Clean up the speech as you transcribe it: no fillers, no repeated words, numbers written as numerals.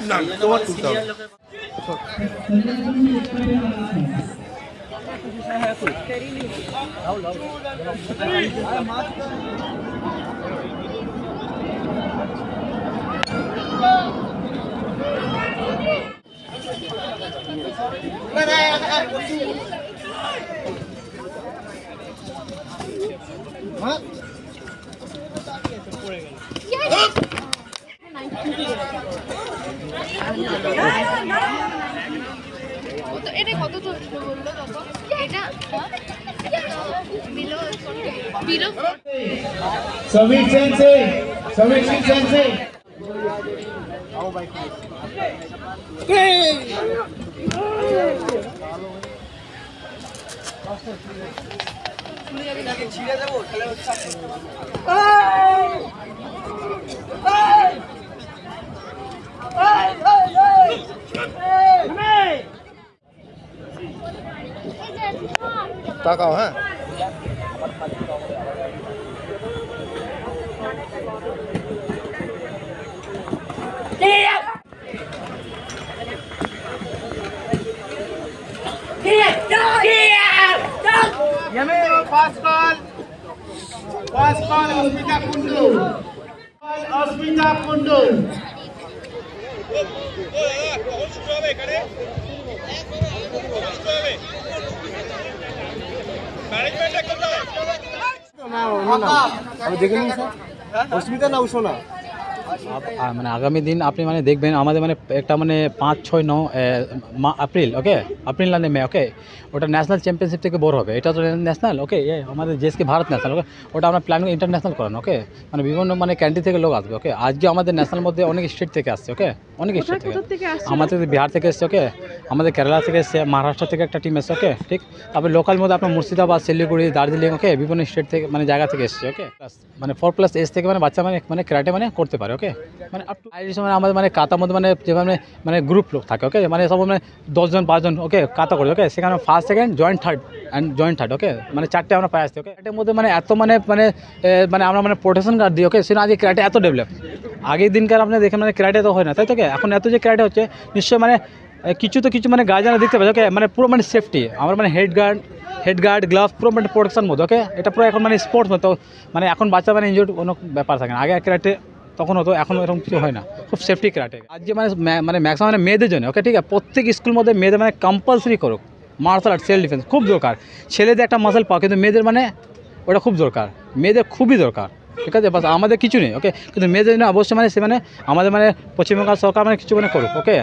না তোমার তুলতে হবে। এটা কত চলছিল বললো তখন? এটা বিলো समीर सेंसे তাকাও হ্যাঁ। Fast call Asmita Kundu অস্মিতা না উষো না মানে আগামী দিন আপনি মানে দেখবেন আমাদের মানে একটা মানে 5, 6, 9 এপ্রিল, ওকে এপ্রিল না মে, ওকে ওটা ন্যাশনাল চ্যাম্পিয়নশিপ থেকে বড় হবে। এটা তো ন্যাশনাল, ওকে আমাদের দেশকে ভারত ন্যাশনাল, ওকে ওটা আমরা প্ল্যান ইন্টারন্যাশনাল করানো, ওকে মানে বিভিন্ন মানে ক্যান্ট্রি থেকে লোক আসবে, ওকে আজকে আমাদের ন্যাশনাল মধ্যে অনেক স্টেট থেকে আসছে, ওকে অনেক স্টেট থেকে আমাদের বিহার থেকে এসছে, ওকে আমাদের কেরালা থেকে এসছে, মহারাষ্ট্র থেকে একটা টিম এসছে, ওকে ঠিক তারপরে লোকাল মধ্যে আপনার মুর্শিদাবাদ, শিলিগুড়ি, দার্জিলিং, ওকে বিভিন্ন স্টেট থেকে মানে জায়গা থেকে এসছে, ওকে মানে 4+ এজ থেকে মানে বাচ্চা মানে ক্যারাটে মানে করতে পারে, ওকে মানে আপ টু মানে আমাদের মানে কাতার মধ্যে মানে যেভাবে মানে গ্রুপ লোক থাকে, ওকে মানে সব মানে 10 জন 5 জন, ওকে কাতা করে, ওকে সেখানে ফার্স্ট সেকেন্ড জয়েন্ট থার্ড, ওকে মানে 4টে আমরা পাই আসছি, ওকে এটার মধ্যে মানে এত মানে মানে মানে আমরা মানে প্রোটেকশন কার্ড দিই, ওকে সেটা আজকে ক্যারাটে এত ডেভেলপ। আগের দিনকার আপনি দেখেন মানে ক্যারাটে তো হয় না, তাই তো এখন এত যে ক্যারাটে হচ্ছে নিশ্চয়ই মানে কিছু মানে গার্জিয়ানরা দেখতে পাচ্ছে, ওকে মানে পুরো মানে সেফটি আমরা মানে হেড গার্ড গ্লাভস পুরো মানে প্রোটেকশন মধ্যে, ওকে এটা পুরো এখন মানে স্পোর্টস মতো মানে এখন বাচ্চা মানে ইনজুর্ড কোনো ব্যাপার থাকে না। আগে ক্যারাটে তখন হতো, এখন এরকম কিছু হয় না, খুব সেফটি ক্যারাটে। আজকে মানে ম্যাক্সিমাম মানে মেয়েদের জন্য, ওকে ঠিক আছে প্রত্যেক স্কুল মধ্যে মেয়েদের মানে কম্পালসারি করুক মার্শাল আর্ট, সেলফ ডিফেন্স খুব দরকার। ছেলেদের একটা মাসেল পাওয়া, কিন্তু মেয়েদের মানে ওটা খুব দরকার, মেয়েদের খুবই দরকার, ঠিক আছে বাস আমাদের কিছু নেই, ওকে কিন্তু মেয়েদের জন্য অবশ্যই মানে সে মানে আমাদের মানে পশ্চিমবঙ্গ সরকার মানে কিছু মানে করুক, ওকে।